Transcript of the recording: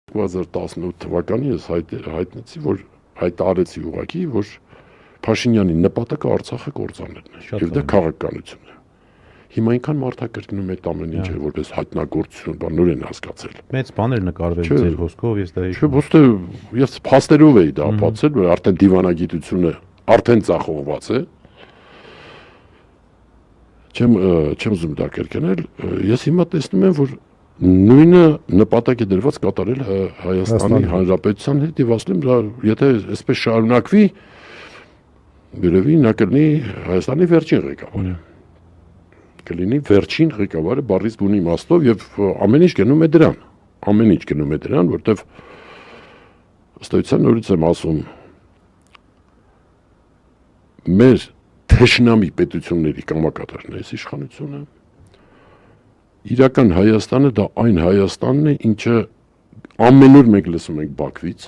2018 թվականին ես հայտնեցի, որ հայտարարեցի ուղղակի, որ Փաշինյանի նպատակը Արցախը կործանելն է, եւ դա քաղաքականություն է։ Հիմա այնքան մարդակրկնում այդ ամեն ինչը, որպես հայտնագործություն, բան նոր են հասկացել։ Մեծ բաներ նկարվել ձեր հոսքով, ես դա Չէ, ոստե ես փաստերով էի դա ապացուցել, որ արդեն դիվանագիտությունը արդեն ծախողված է։ Չեմ ուզում դա կրկնել, ես հիմա տեսնում եմ, որ նույնը նպատակ է դրված կատարել Հայաստանի Հանրապետության հետ եւ ասեմ, եթե այսպես շարունակվի, երևի նա կլինի Հայաստանի վերջին ղեկավարը։ Կլինի վերջին ղեկավարը բառից բուն իմաստով եւ ամեն ինչ գնում է դրան։ Ամեն ինչ գնում է դրան, որտեվ ըստ էության նորից եմ ասում, մեր թշնամի պետությունների կամակատարն է այս իշխանությունը։ Իրական Հայաստանը դա այն Հայաստանն է, ինչը ամեն օր մենք լսում ենք Բաքվից,